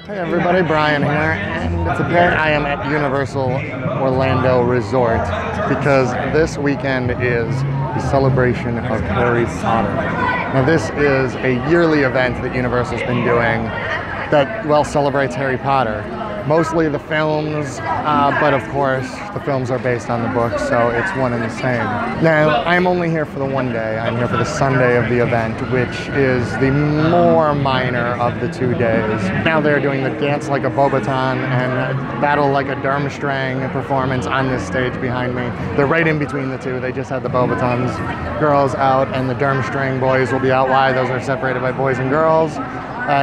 Hey everybody, Brian here, and today I am at Universal Orlando Resort because this weekend is the celebration of Harry Potter. Now this is a yearly event that Universal's been doing that, well, celebrates Harry Potter. Mostly the films, but of course the films are based on the books, so it's one and the same. Now, I'm only here for the one day. I'm here for the Sunday of the event, which is the more minor of the 2 days. Now they're doing the Dance Like a Bobaton and Battle Like a Durmstrang performance on this stage behind me. They're right in between the two. They just had the Bobatons girls out, and the Durmstrang boys will be out wide. Those are separated by boys and girls.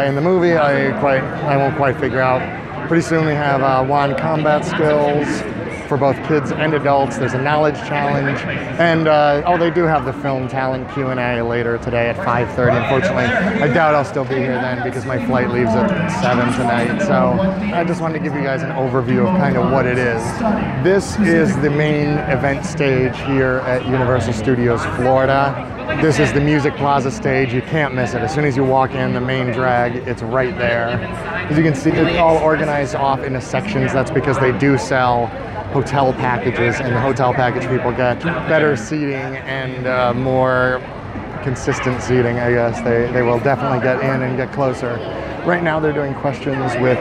In the movie, I won't quite figure out. Pretty soon we have wand combat skills for both kids and adults. There's a knowledge challenge, and they do have the film talent Q&A later today at 5:30. Unfortunately, I doubt I'll still be here then because my flight leaves at 7 tonight. So I just wanted to give you guys an overview of kind of what it is. This is the main event stage here at Universal Studios Florida. This is the Music Plaza stage. You can't miss it. As soon as you walk in, the main drag, it's right there. As you can see, it's all organized off into sections. That's because they do sell hotel packages, and the hotel package people get better seating and more consistent seating, I guess. They will definitely get in and get closer. Right now they're doing questions with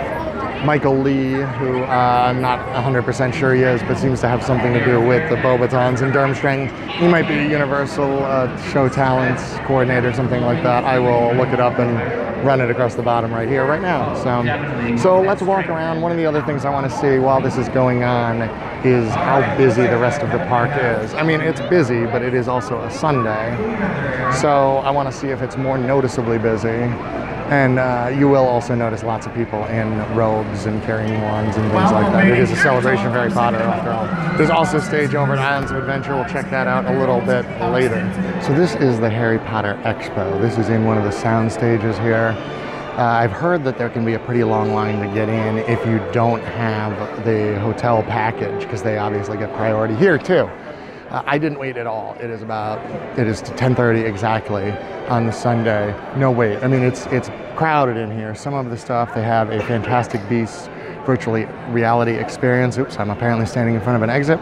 Michael Lee, who I'm not 100% sure he is, but seems to have something to do with the Bobatons and Durmstrang. He might be a Universal Show Talents coordinator or something like that. I will look it up and run it across the bottom right here, right now. So let's walk around. One of the other things I want to see while this is going on is how busy the rest of the park is. I mean, it's busy, but it is also a Sunday. So I want to see if it's more noticeably busy. And you will also notice lots of people in robes and carrying wands and things like that. It is a celebration of Harry Potter, after all. There's also a stage over at Islands of Adventure. We'll check that out a little bit later. So this is the Harry Potter Expo. This is in one of the sound stages here. I've heard that there can be a pretty long line to get in if you don't have the hotel package, because they obviously get priority here too. I didn't wait at all. It is to 10:30 exactly on the Sunday. No wait. I mean, it's crowded in here. Some of the stuff, they have a Fantastic Beasts virtually reality experience. Oops, I'm apparently standing in front of an exit.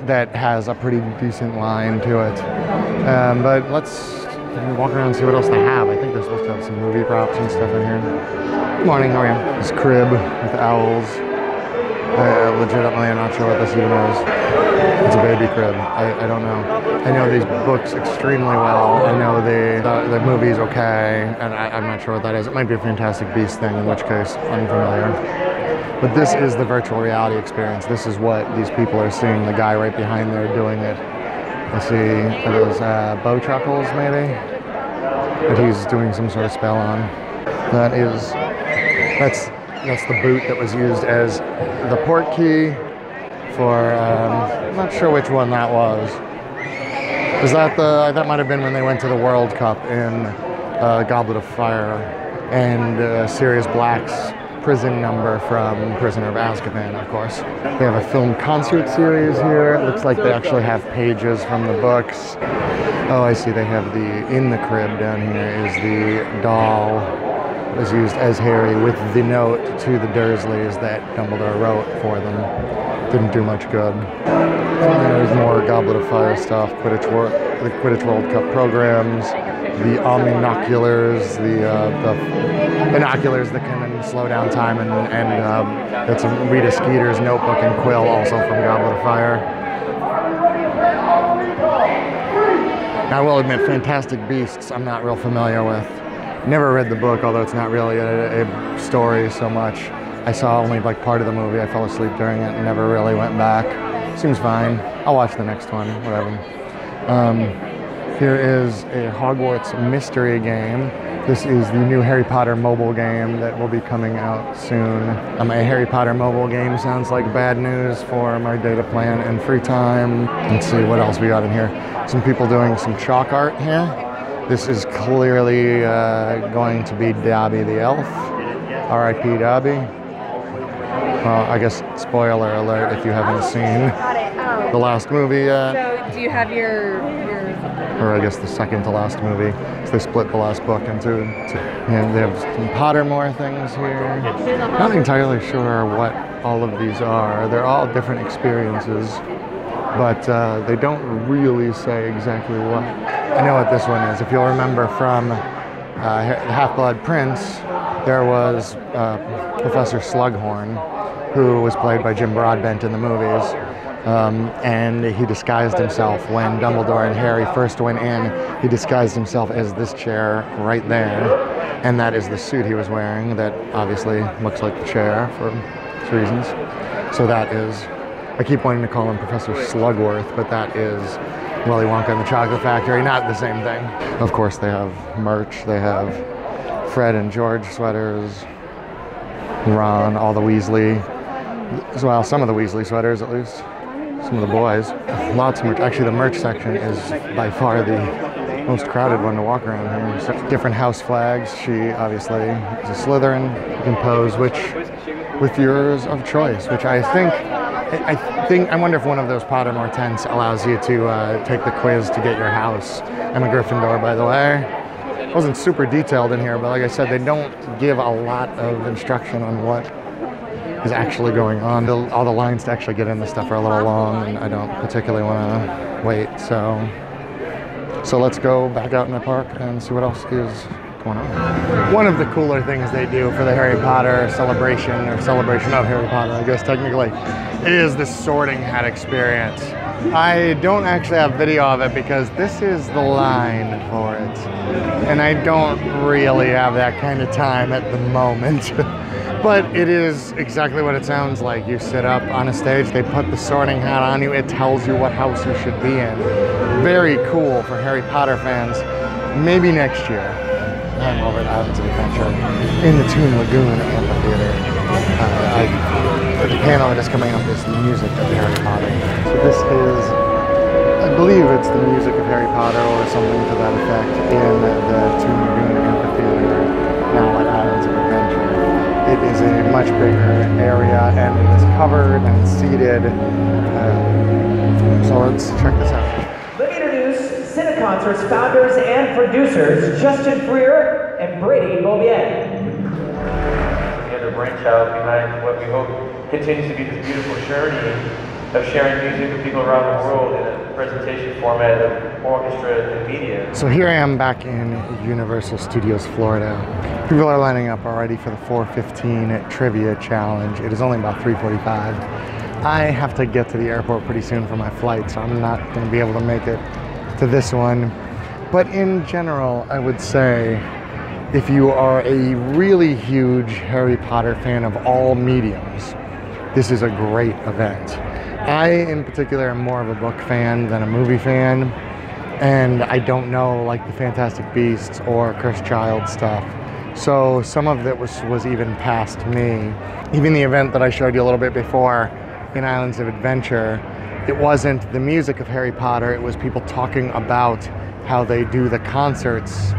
That has a pretty decent line to it. But let's walk around and see what else they have. I think they're supposed to have some movie props and stuff in here. Good morning, how are you? This crib with owls. Legitimately, I'm not sure what this even is. It's a baby crib. I don't know. I know these books extremely well. I know the movie's okay, and I'm not sure what that is. It might be a Fantastic Beasts thing, in which case, unfamiliar. But this is the virtual reality experience. This is what these people are seeing. The guy right behind there doing it. I see those Bowtruckles, maybe? That he's doing some sort of spell on. That's the boot that was used as the port key for, I'm not sure which one that was. Was that that might have been when they went to the World Cup in Goblet of Fire, and Sirius Black's prison number from Prisoner of Azkaban, of course. They have a film concert series here. It looks like they actually have pages from the books. Oh, I see, they have in the crib down here is the doll was used as Harry with the note to the Dursleys that Dumbledore wrote for them. Didn't do much good. There's more Goblet of Fire stuff, the Quidditch World Cup programs, the omninoculars, the binoculars that can slow down time, and that's Rita Skeeter's notebook and quill, also from Goblet of Fire. Now, I will admit, Fantastic Beasts I'm not real familiar with. Never read the book, although it's not really a story so much. I saw only like part of the movie. I fell asleep during it and never really went back. Seems fine. I'll watch the next one, whatever. Here is a Hogwarts mystery game. This is the new Harry Potter mobile game that will be coming out soon. A Harry Potter mobile game sounds like bad news for my data plan and free time. Let's see what else we got in here. Some people doing some chalk art here. This is clearly going to be Dobby the Elf. R.I.P. Dobby. Well, I guess spoiler alert if you haven't seen the last movie yet. So do you have your or I guess the second to last movie. So they split the last book into two. And they have some Pottermore things here. Not entirely sure what all of these are. They're all different experiences, but they don't really say exactly what. I know what this one is. If you'll remember from The Half-Blood Prince, there was Professor Slughorn, who was played by Jim Broadbent in the movies. And he disguised himself when Dumbledore and Harry first went in. He disguised himself as this chair right there, and that is the suit he was wearing that obviously looks like the chair for reasons. So that is, I keep wanting to call him Professor Slugworth, but that is Willy Wonka and the Chocolate Factory, not the same thing. Of course, they have merch. They have Fred and George sweaters, Ron, all the Weasley, well, some of the Weasley sweaters at least. Some of the boys. Lots of merch. Actually, the merch section is by far the most crowded one to walk around here. So, different house flags. She obviously is a Slytherin. You can pose with yours of choice, which I wonder if one of those Pottermore tents allows you to take the quiz to get your house. I'm a Gryffindor, by the way. It wasn't super detailed in here, but like I said, they don't give a lot of instruction on what is actually going on. All the lines to actually get in this stuff are a little long, and I don't particularly want to wait. So let's go back out in the park and see what else is going on. One of the cooler things they do for the Harry Potter celebration, or celebration of Harry Potter, I guess technically, is the sorting hat experience. I don't actually have video of it because this is the line for it, and I don't really have that kind of time at the moment. But it is exactly what it sounds like. You sit up on a stage, they put the sorting hat on you, it tells you what house you should be in. Very cool for Harry Potter fans. Maybe next year. I'm over at Islands of Adventure in the Toon Lagoon Amphitheater. The panel that is coming up is the music of Harry Potter. So this is, I believe it's the music of Harry Potter or something to that effect in the Toon Lagoon Amphitheater now at Islands of Adventure. It is a much bigger area and it is covered and seated. So let's check this out. Let me introduce Cineconcert's founders and producers, Justin Freer and Brady Beaubien. We have a brainchild behind what we hope continues to be this beautiful journey of sharing music with people around the world in a presentation format of orchestra and media. So here I am back in Universal Studios, Florida. People are lining up already for the 4:15 trivia challenge. It is only about 3:45. I have to get to the airport pretty soon for my flight, so I'm not going to be able to make it to this one. But in general, I would say if you are a really huge Harry Potter fan of all mediums, this is a great event. I, in particular, am more of a book fan than a movie fan, and I don't know like the Fantastic Beasts or Cursed Child stuff. So some of it was even past me. Even the event that I showed you a little bit before in Islands of Adventure, it wasn't the music of Harry Potter, it was people talking about how they do the concerts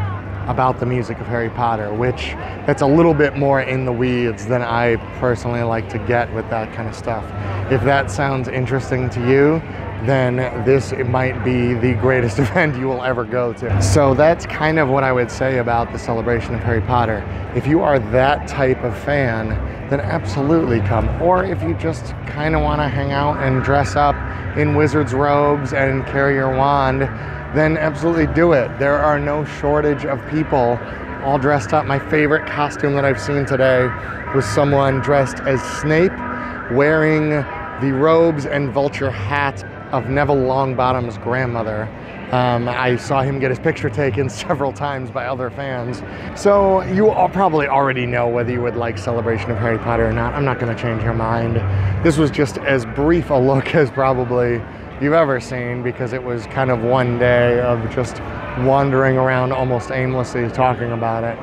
about the music of Harry Potter, which that's a little bit more in the weeds than I personally like to get with that kind of stuff. If that sounds interesting to you, then this might be the greatest event you will ever go to. So that's kind of what I would say about the celebration of Harry Potter. If you are that type of fan, then absolutely come. Or if you just kind of want to hang out and dress up in wizard's robes and carry your wand, then absolutely do it. There are no shortage of people all dressed up. My favorite costume that I've seen today was someone dressed as Snape, wearing the robes and vulture hat of Neville Longbottom's grandmother. I saw him get his picture taken several times by other fans. So you all probably already know whether you would like Celebration of Harry Potter or not. I'm not going to change your mind. This was just as brief a look as probably you've ever seen, because it was kind of one day of just wandering around almost aimlessly talking about it.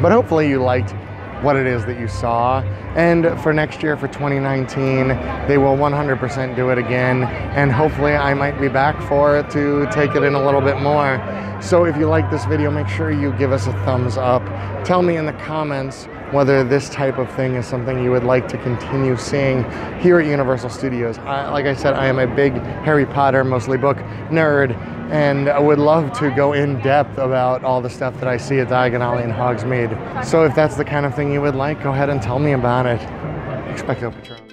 But hopefully you liked what it is that you saw. And for next year, for 2019, they will 100% do it again. And hopefully I might be back for it to take it in a little bit more. So if you like this video, make sure you give us a thumbs up. Tell me in the comments whether this type of thing is something you would like to continue seeing here at Universal Studios. Like I said, I am a big Harry Potter, mostly book nerd, and I would love to go in depth about all the stuff that I see at Diagon Alley and Hogsmeade. So if that's the kind of thing you would like, go ahead and tell me about it. Expecto Patronum.